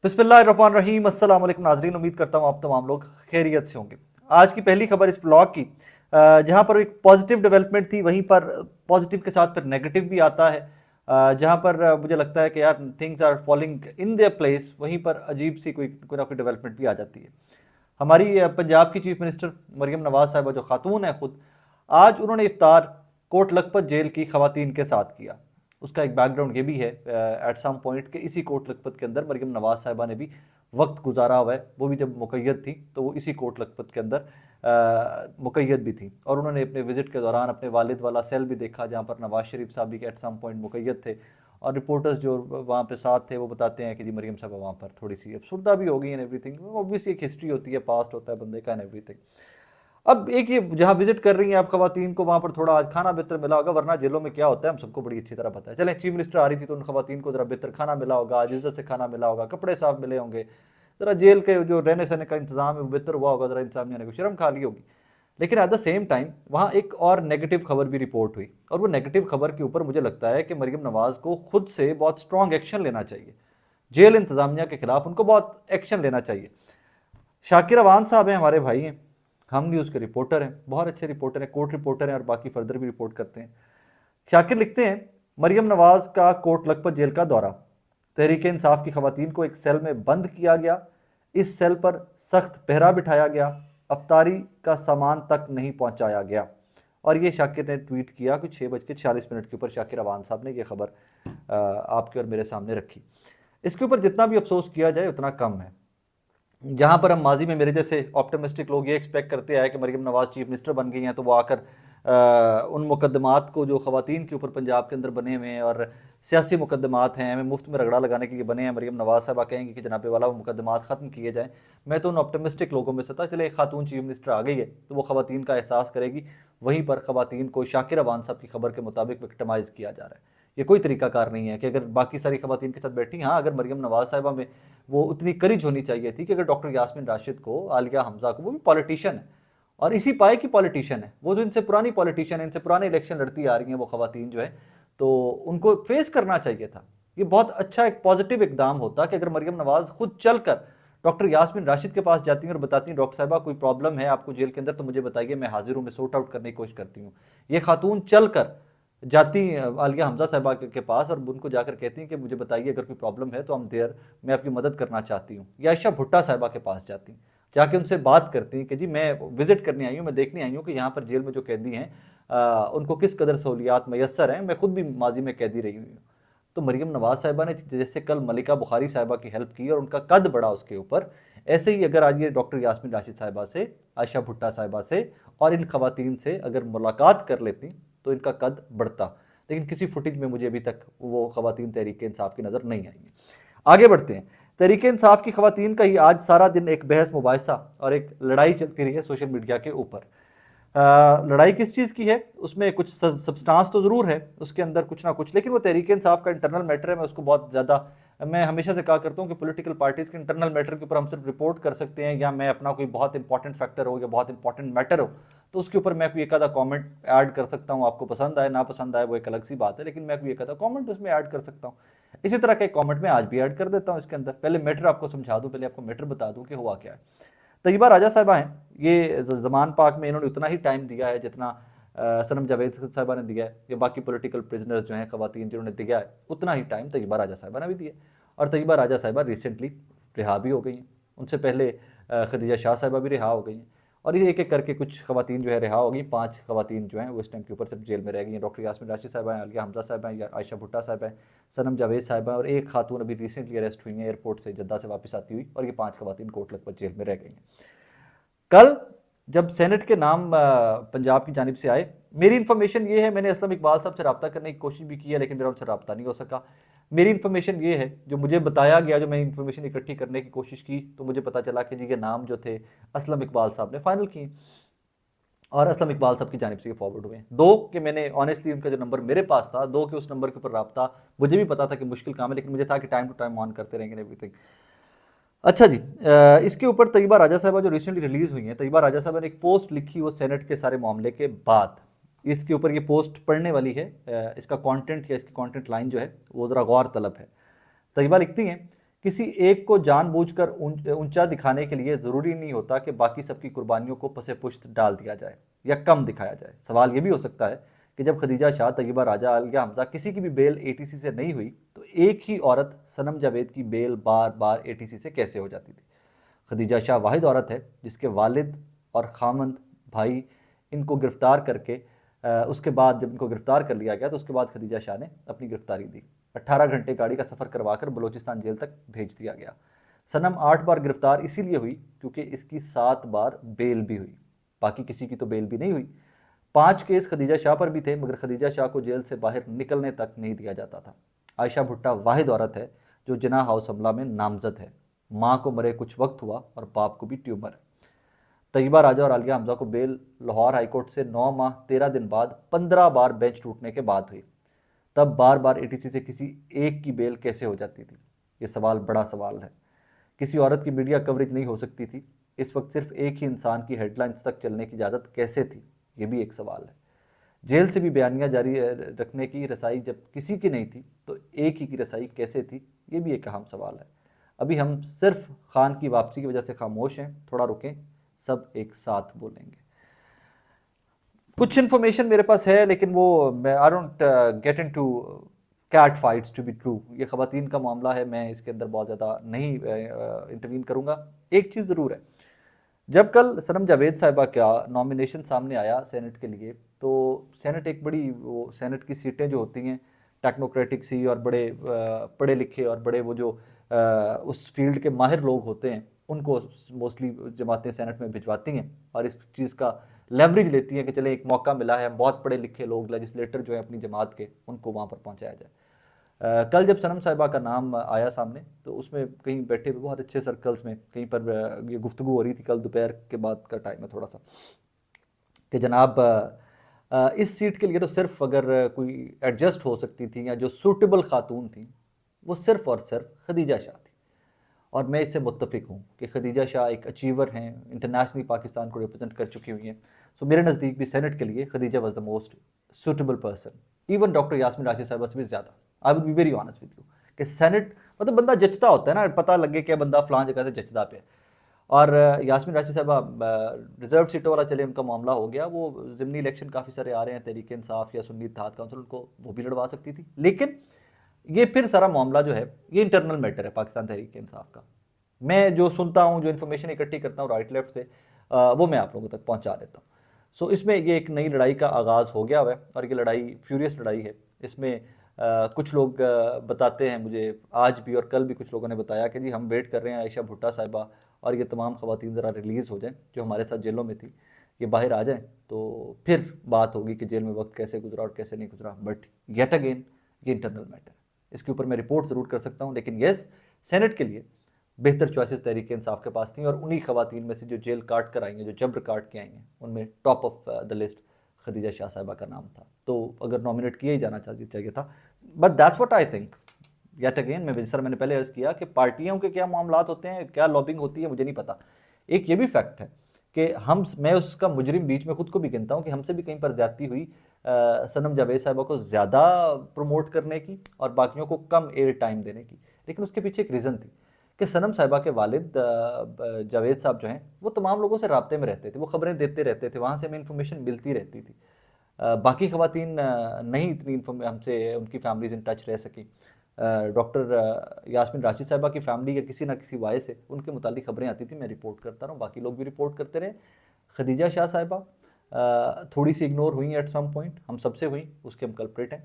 बिस्मिल्लाहिर्रहमानिर्रहीम। अस्सलाम वालेकुम नाज़रीन, उम्मीद करता हूँ आप तमाम लोग खैरियत से होंगे। आज की पहली खबर इस ब्लॉग की, जहाँ पर एक पॉजिटिव डेवलपमेंट थी, वहीं पर पॉजिटिव के साथ फिर नेगेटिव भी आता है। जहाँ पर मुझे लगता है कि यार things are falling in their place, वहीं पर अजीब सी कोई ना कोई डेवलपमेंट भी आ जाती है। हमारी पंजाब की चीफ मिनिस्टर मरीम नवाज साहिबा, जो खातून है खुद, आज उन्होंने इफ्तार कोट लखपत जेल की खवातीन के साथ किया। उसका एक बैकग्राउंड ये भी है एट सम पॉइंट के इसी कोट लखपत के अंदर मरीम नवाज साहिबा ने भी वक्त गुजारा हुआ है। वो भी जब मुकैयद थी तो वो इसी कोट लखपत के अंदर मुकैयद भी थी, और उन्होंने अपने विजिट के दौरान अपने वालिद वाला सेल भी देखा जहाँ पर नवाज शरीफ साहब भी एट सम पॉइंट मुकैयद थे। और रिपोर्टर्स जो वहाँ पे साथ थे वो बताते हैं कि जी मरीम साहब वहाँ पर थोड़ी सी अफसुर्दा भी हो गई एंड एवरीथिंग। ऑब्वियसली एक हिस्ट्री होती है, पास्ट होता है बंदे का एंड एवरीथिंग। अब एक ये जहाँ विजिट कर रही हैं आप खवातीन को, वहाँ पर थोड़ा आज खाना बेहतर मिला होगा, वरना जेलों में क्या होता है हम सबको बड़ी अच्छी तरह पता है। चलें, चीफ मिनिस्टर आ रही थी तो उन खवातीन को ज़रा बेहतर खाना मिला होगा, आज इज्जत से खाना मिला होगा, कपड़े साफ मिले होंगे, ज़रा जेल के जो रहने सहने का इंतजाम है वो बेहतर हुआ होगा, ज़रा इंतजामिया ने शर्म खा ली होगी। लेकिन एट द सेम टाइम वहाँ एक और नेगेटिव खबर भी रिपोर्ट हुई, और वो नेगेटिव खबर के ऊपर मुझे लगता है कि मरीम नवाज को खुद से बहुत स्ट्रॉन्ग एक्शन लेना चाहिए। जेल इंतजामिया के खिलाफ उनको बहुत एक्शन लेना चाहिए। शाकिर अवान साहब हैं, हमारे भाई हैं, हम न्यूज़ के रिपोर्टर हैं, बहुत अच्छे रिपोर्टर हैं, कोर्ट रिपोर्टर हैं और बाकी फर्दर भी रिपोर्ट करते हैं। शाकिर लिखते हैं, मरियम नवाज का कोट लखपत जेल का दौरा, तहरीक इंसाफ की खवातीन को एक सेल में बंद किया गया, इस सेल पर सख्त पहरा बिठाया गया, अफ्तारी का सामान तक नहीं पहुंचाया गया। और ये शाकिर ने ट्वीट किया कि 6:46 के ऊपर शाकिर अवान साहब ने यह खबर आपके और मेरे सामने रखी। इसके ऊपर जितना भी अफसोस किया जाए उतना कम है। जहाँ पर हम माजी में मेरे जैसे ऑप्टिमिस्टिक लोग ये एक्सपेक्ट करते आए कि मरीम नवाज चीफ मिनिस्टर बन गई हैं तो वो आकर उन मुकदमात को जो ख़वातीन के ऊपर पंजाब के अंदर बने हुए हैं और सियासी मुकदमात हैं, हमें मुफ्त में रगड़ा लगाने के लिए बने हैं, मरीम नवाज साहबा कहेंगे कि जनाब वाला वो मुकदमात ख़त्म किए जाएँ। मैं तो उन ऑप्टिमिस्टिक लोगों में से था, चले एक खातून चीफ मिनिस्टर आ गई है तो वो ख़वातीन का एहसास करेगी। वहीं पर ख़वातीन को शाकिर अवान साहब की खबर के मुताबिक विक्टिमाइज़ किया जा रहा है। ये कोई तरीकाकार नहीं है कि अगर बाकी सारी खवातीन के साथ बैठी, हाँ अगर मरीम नवाज साहिबा में वो उतनी करीज होनी चाहिए थी कि अगर डॉक्टर यास्मीन राशिद को, आलिया हमजा को, वो भी पॉलिटिशियन है और इसी पाए की पॉलिटिशियन है, वो जो इनसे पुरानी पॉलिटिशियन है, इनसे पुराने इलेक्शन लड़ती आ रही हैं वो खवातीन जो है, तो उनको फेस करना चाहिए था। ये बहुत अच्छा एक पॉजिटिव इकदाम होता कि अगर मरीम नवाज खुद चलकर डॉक्टर यास्मीन राशिद के पास जाती हैं और बताती हैं डॉक्टर साहिबा कोई प्रॉब्लम है आपको जेल के अंदर तो मुझे बताइए, मैं हाजिर हूँ, मैं सॉर्ट आउट करने की कोशिश करती हूँ। ये खातून चलकर जाती आलिया हमजा साहिबा के पास और उनको जाकर कहती हैं कि मुझे बताइए अगर कोई प्रॉब्लम है तो हम देर, मैं आपकी मदद करना चाहती हूँ। या आयशा भुट्टा साहिबा के पास जाती हैं, जाके उनसे बात करती हैं कि जी मैं विजिट करने आई हूँ, मैं देखने आई हूँ कि यहाँ पर जेल में जो कैदी हैं उनको किस कदर सहूलियात मैसर हैं, मैं खुद भी माजी में कैदी रही हुई हूँ। तो मरीम नवाज साहिबा ने जैसे कल मलिका बुखारी साहिबा की हेल्प की और उनका कद बढ़ा उसके ऊपर, ऐसे ही अगर आज ये डॉक्टर यास्मीन राशिद साहिबा से, आयशा भुट्टा साहिबा से और इन खवातीन से अगर मुलाकात कर लेती तो इनका कद बढ़ता। लेकिन किसी फुटेज में मुझे अभी तक वो खवातीन तहरीक इंसाफ की नज़र नहीं आई। आगे बढ़ते हैं। तहरीक इंसाफ की खवातीन का ही आज सारा दिन एक बहस मुबाहिसा और एक लड़ाई चलती रही है सोशल मीडिया के ऊपर। लड़ाई किस चीज़ की है, उसमें कुछ सब्सटेंस तो ज़रूर है उसके अंदर कुछ ना कुछ, लेकिन वो तहरीक इंसाफ का इंटरनल मैटर है। मैं उसको बहुत ज़्यादा, मैं हमेशा से कहा करता हूँ कि पॉलिटिकल पार्टीज़ के इंटरनल मैटर के ऊपर हम सिर्फ रिपोर्ट कर सकते हैं, या मैं अपना कोई बहुत इंपॉर्टेंट फैक्टर हो या बहुत इंपॉर्टेंट मैटर हो तो उसके ऊपर मैं कोई एक आधा कॉमेंट ऐड कर सकता हूँ। आपको पसंद आए ना पसंद आए वो एक अलग सी बात है, लेकिन मैं कोई एक आधा कॉमेंट उसमें ऐड कर सकता हूँ। इसी तरह का एक कॉमेंट मैं आज भी ऐड कर देता हूँ इसके अंदर। पहले मैटर आपको समझा दूँ, पहले आपको मैटर बता दूँ कि हुआ क्या है। तय्यबा राजा साहिबा हैं, ये ज़मान पाक में इन्होंने उतना ही टाइम दिया है जितना सनम जावेद साहिबा ने दिया है, या बाकी पॉलिटिकल प्रिजनर्स जो हैं खवातीन जिन्होंने दिया है उतना ही टाइम तय्यबा राजा साहिबा ने भी दिया। और तय्यबा राजा साहिबा रिसेंटली रिहा भी हो गई हैं, उनसे पहले खदीजा शाह साहिबा भी रिहा हो गई हैं, और ये एक एक करके कुछ खवातीन जो है रिहा हो गई। 5 खवातीन जो हैं वो इस टाइम के ऊपर सिर्फ जेल में रह गई हैं। डॉक्टर यास्मीन राशिद साहिबा हैं, आलिया हमजा साहिबा हैं, आयशा भुट्टा साहिबा हैं, सनम जावेद साहिबा हैं, और एक खातून अभी रिसेंटली अरेस्ट हुई हैं एयरपोर्ट से जद्दा से वापस आती हुई, और ये 5 खवातीन कोट लखपत जेल में रह गई हैं। कल जब सेनेट के नाम पंजाब की जानिब से आए, मेरी इन्फॉर्मेशन ये है, मैंने असलम इकबाल साहब से रब्ता करने की कोशिश भी की है लेकिन मेरा उनसे रब्ता नहीं हो सका। मेरी इन्फॉर्मेशन ये है, जो मुझे बताया गया, जो मैंने इन्फॉर्मेशन इकट्ठी करने की कोशिश की तो मुझे पता चला कि जी के नाम जो थे असलम इकबाल साहब ने फाइनल किए और असलम इकबाल साहब की जानिब से फॉरवर्ड हुए। दो कि मैंने ऑनेस्टली उनका जो नंबर मेरे पास था, दो कि उस नंबर के ऊपर रब्ता, मुझे भी पता था कि मुश्किल काम है, लेकिन मुझे था कि टाइम टू टाइम ऑन करते रहेंगे एवरीथिंग। अच्छा जी, इसके ऊपर तय्यबा राजा साहिबा जो रिसेंटली रिलीज़ हुई हैं, तय्यबा राजा साहिबा ने एक पोस्ट लिखी वो सेनेट के सारे मामले के बाद। इसके ऊपर ये पोस्ट पढ़ने वाली है, इसका कंटेंट या इसकी कंटेंट लाइन जो है वो ज़रा गौर तलब है। तय्यबा लिखती हैं किसी एक को जानबूझकर ऊंचा दिखाने के लिए ज़रूरी नहीं होता कि बाकी सबकी कुर्बानियों को पसे पुश्त डाल दिया जाए या कम दिखाया जाए। सवाल ये भी हो सकता है कि जब खदीजा शाह, तैयबा राजा, आलिया हमजा किसी की भी बेल एटीसी से नहीं हुई तो एक ही औरत सनम जावेद की बेल बार बार एटीसी से कैसे हो जाती थी। खदीजा शाह वाहिद औरत है जिसके वालिद और खामंद भाई इनको गिरफ्तार करके उसके बाद जब इनको गिरफ्तार कर लिया गया तो उसके बाद खदीजा शाह ने अपनी गिरफ्तारी दी। 18 घंटे गाड़ी का सफ़र करवाकर बलूचिस्तान जेल तक भेज दिया गया। सनम 8 बार गिरफ्तार इसीलिए हुई क्योंकि इसकी 7 बार बेल भी हुई, बाकी किसी की तो बेल भी नहीं हुई। 5 केस खदीजा शाह पर भी थे मगर खदीजा शाह को जेल से बाहर निकलने तक नहीं दिया जाता था। आयशा भुट्टा वाहिद औरत है जो जिना हाउस हमला में नामजद है। माँ को मरे कुछ वक्त हुआ और बाप को भी ट्यूमर। तैयबा राजा और आलिया हमजा को बेल लाहौर हाईकोर्ट से 9 माह 13 दिन बाद 15 बार बेंच टूटने के बाद हुई। तब बार बार एटीसी से किसी एक की बेल कैसे हो जाती थी? ये सवाल बड़ा सवाल है। किसी औरत की मीडिया कवरेज नहीं हो सकती थी। इस वक्त सिर्फ एक ही इंसान की हेडलाइंस तक चलने की इजाज़त कैसे थी? ये भी एक सवाल है। जेल से भी बयानियाँ जारी रखने की रसाई जब किसी की नहीं थी तो एक ही की रसाई कैसे थी? ये भी एक अहम सवाल है। अभी हम सिर्फ खान की वापसी की वजह से खामोश हैं, थोड़ा रुकें, सब एक साथ बोलेंगे। कुछ इन्फॉर्मेशन मेरे पास है लेकिन वो मैं I don't get into cat fights to be true. ये ख़वातीन का मामला है, मैं इसके अंदर बहुत ज़्यादा नहीं इंटरवीन करूँगा। एक चीज़ ज़रूर है, जब कल सनम जावेद साहिबा का नॉमिनेशन सामने आया सेनेट के लिए तो सेनेट एक बड़ी वो सेनेट की सीटें जो होती हैं टेक्नोक्रेटिक सी और बड़े पढ़े लिखे और बड़े वो जो उस फील्ड के माहिर लोग होते हैं उनको मोस्टली जमातें सेनेट में भिजवाती हैं और इस चीज़ का लेवरेज लेती हैं कि चले एक मौका मिला है, बहुत पढ़े लिखे लोग लेजिस्लेटर जो है अपनी जमात के उनको वहाँ पर पहुँचाया जाए। कल जब सनम साहिबा का नाम आया सामने तो उसमें कहीं बैठे हुए बहुत अच्छे सर्कल्स में कहीं पर ये गुफ्तगू हो रही थी, कल दोपहर के बाद का टाइम है थोड़ा सा, कि जनाब इस सीट के लिए तो सिर्फ अगर कोई एडजस्ट हो सकती थी या जो सूटेबल खातून थी वो सिर्फ और सिर्फ खदीजा शाह थी। और मैं इससे मुत्तफिक हूँ कि खदीजा शाह एक अचीवर हैं, इंटरनेशनली पाकिस्तान को रिप्रेजेंट कर चुकी हुई हैं। सो मेरे नज़दीक भी सेनेट के लिए Khadija was the most suitable person, even doctor Yasmin Rashid साहबा से भी ज़्यादा। I will be very honest with you कि सेनेट मतलब बंदा जचता होता है ना, पता लगे कि बंदा फलां जगह से जचदा पे। और यास्मीन राशिद साहबा रिजर्व सीटों वाला चले उनका मामला हो गया, वो ज़िमनी इलेक्शन काफ़ी सारे आ रहे हैं, तहरीक इंसाफ या सुन्नी इत्तेहाद काउंसिल, उनको वो भी लड़वा सकती थी। लेकिन ये फिर सारा मामला जो है ये इंटरनल मैटर है पाकिस्तान तहरीक इंसाफ का। मैं जो सुनता हूँ, जो इन्फॉर्मेशन इकट्ठी करता हूँ राइट लेफ्ट से, वो मैं आप लोगों तक पहुँचा देता हूँ। सो इसमें ये एक नई लड़ाई का आगाज़ हो गया हुआ है और ये लड़ाई फ्यूरियस लड़ाई है। इसमें कुछ लोग बताते हैं मुझे, आज भी और कल भी कुछ लोगों ने बताया कि जी हम वेट कर रहे हैं आयशा भुट्टा साहिबा और ये तमाम ख़वातीन ज़रा रिलीज़ हो जाएं जो हमारे साथ जेलों में थी, ये बाहर आ जाएं तो फिर बात होगी कि जेल में वक्त कैसे गुजरा और कैसे नहीं गुजरा। बट येट अगेन ये इंटरनल मैटर, इसके ऊपर मैं रिपोर्ट ज़रूर कर सकता हूँ। लेकिन येस, सेनेट के लिए बेहतर चॉइसेस तहरीक इंसाफ के पास थी और उन्हीं ख़वातीन में से जो जेल काट कर आई हैं, जो जबर काट के आई हैं, उनमें top of the list Khadija Shah साहिबा का नाम था। तो अगर नॉमिनेट किया ही जाना चाहिए था, but that's what I think. Yet again मैंने पहले अर्ज़ किया कि पार्टियों के क्या मामलात होते हैं, क्या लॉबिंग होती है, मुझे नहीं पता। एक ये भी फैक्ट है कि मैं उसका मुजरिम बीच में खुद को भी गिनता हूँ कि हमसे भी कहीं पर ज़्यादती हुई सनम जावेद साहिबा को ज़्यादा प्रमोट करने की और बाकियों को कम एयर टाइम देने की। लेकिन उसके पीछे एक रीज़न थी कि सनम साहिबा के वालिद जावेद साहब जो हैं वो तमाम लोगों से राब्ते में रहते थे, वो ख़बरें देते रहते थे, वहाँ से हमें इन्फॉर्मेशन मिलती रहती थी। बाकी ख़वातीन नहीं इतनी हमसे उनकी फैमिलीज इन टच रह सकी। डॉक्टर यास्मीन राशिद साहिबा की फैमिली के किसी ना किसी वाय से उनके मुतालिक ख़बरें आती थी, मैं रिपोर्ट करता रहा, बाकी लोग भी रिपोर्ट करते रहे। खदीजा शाह साहिबा थोड़ी सी इग्नोर हुई एट सम पॉइंट, हम सबसे हुई, उसके हम कल्प्रेट हैं।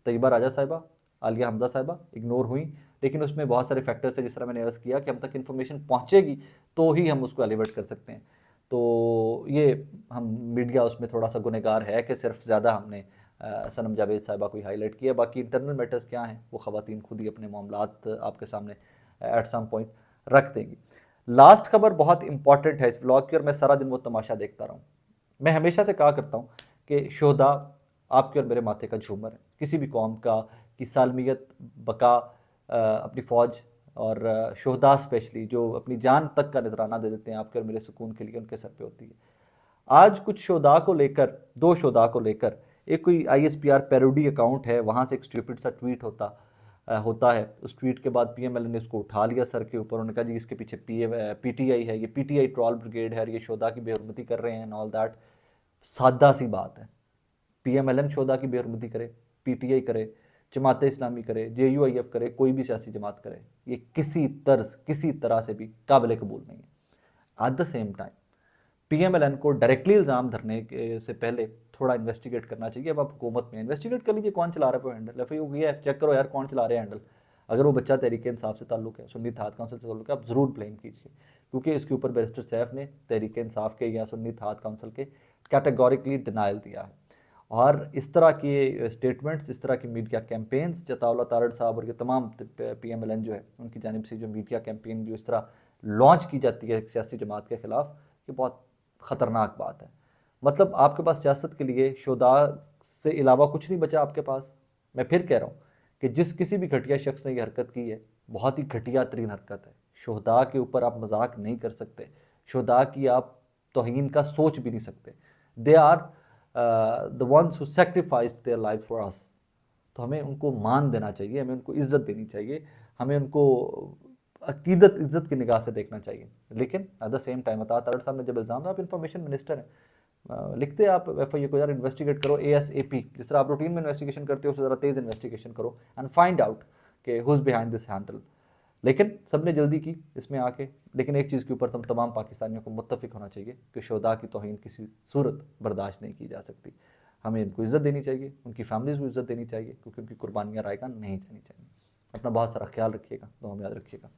तैयबा राजा साहिबा, आलिया हमजा साहिबा इग्नोर हुई, लेकिन उसमें बहुत सारे फैक्टर्स है, जिस तरह मैंने अर्ज़ किया कि हम तक इन्फॉर्मेशन पहुँचेगी तो ही हम उसको एलिवेट कर सकते हैं। तो ये हम मीडिया उसमें थोड़ा सा गुनहगार है कि सिर्फ ज़्यादा हमने सनम जावेद साहिबा को हाईलाइट किया। बाकी इंटरनल मैटर्स क्या हैं वो ख़वातीन खुद ही अपने मामलात आपके सामने एट सम पॉइंट रख देंगी। लास्ट खबर बहुत इंपॉर्टेंट है इस ब्लॉग की और मैं सारा दिन वो तमाशा देखता रहा हूँ। मैं हमेशा से कहा करता हूँ कि शोहदा आपके और मेरे माथे का झूमर है। किसी भी कौम का की सालमियत, बका, अपनी फ़ौज और शोहदा स्पेशली जो अपनी जान तक का नजराना दे देते हैं आपके और मेरे सुकून के लिए, उनके सर पे होती है। आज कुछ शोहदा को लेकर, दो शोहदा को लेकर, एक कोई ISPR पैरोडी अकाउंट है, वहाँ से एक स्टूपिड सा ट्वीट होता, होता है। उस ट्वीट के बाद PMLN ने उसको उठा लिया सर के ऊपर। उन्होंने कहा जी इसके पीछे PTI है, ये PTI ट्रॉल ब्रिगेड है, ये शोधा की बेहुरमती कर रहे हैं एंड ऑल दैट। सादा सी बात है, PMLN शोधा की बेहुरमती करे, PTI करे, जमात इस्लामी करे, JUIF करे, कोई भी सियासी जमात करे, ये किसी तरह से भी काबिल कबूल नहीं है। At the same time PMLN को डायरेक्टली इल्ज़ाम धरने से पहले थोड़ा इन्वेस्टिगेट करना चाहिए। अब आप हुकूमत में इन्वेस्टिगेट कर लीजिए कौन चला रहा है हैंडल, FIU गया है, चेक करो यार कौन चला रहे हैं हैंडल। अगर वो बच्चा तहरीक इंसाफ से ताल्लुक है, सुन्नी इत्तेहाद काउंसिल से ताल्लुक है, आप ज़रूर ब्लेम कीजिए, क्योंकि इसके ऊपर बैरिस्टर सैफ ने तहरीक इंसाफ के या सुन्नी इत्तेहाद काउंसिल के कैटेगोरिकली डिनाइल दिया है। और इस तरह के स्टेटमेंट्स, इस तरह की मीडिया कैंपेन्स जताउल्लाह तारड़ साहब और ये तमाम PMLN जो है उनकी जानिब से जो मीडिया कैंपेन जो इस तरह लॉन्च की जाती है एक सियासी जमात के ख़िलाफ़, ये बहुत ख़तरनाक बात है। मतलब आपके पास सियासत के लिए शोधा से अलावा कुछ नहीं बचा आपके पास। मैं फिर कह रहा हूँ कि जिस किसी भी घटिया शख्स ने ये हरकत की है, बहुत ही घटिया तरीन हरकत है। शोधा के ऊपर आप मजाक नहीं कर सकते, शोधा की आप तौहीन का सोच भी नहीं सकते। They are the ones who sacrificed their life for us. तो हमें उनको मान देना चाहिए, हमें उनको इज़्ज़त देनी चाहिए, हमें उनको अकीदत इज़्ज़त की निगाह से देखना चाहिए। लेकिन एट द सेम टाइम अता तारड़ साहब ने जब इल्ज़ाम, आप इंफॉर्मेशन मिनिस्टर हैं, लिखते आप FIU को यार इन्वेस्टिगेट करो ASAP, जिस तरह आप रूटीन में इन्वेस्टिगेशन करते हो उससे ज़रा तेज़ इन्वेस्टिगेशन करो एंड फाइंड आउट कि who is behind this handle. लेकिन सब ने जल्दी की इसमें आके। लेकिन एक चीज़ के ऊपर तमाम पाकिस्तानियों को मुत्तफ़िक होना चाहिए कि शोधा की तौहीन किसी सूरत बर्दाश्त नहीं की जा सकती। हमें इनको इज़्ज़त देनी चाहिए, उनकी फैमिलीज़ को इज़्ज़त देनी चाहिए, क्योंकि उनकी कुर्बानियाँ रायगा नहीं जानी चाहिए। अपना बहुत सारा ख्याल रखिएगा, दुआ में याद रखिएगा।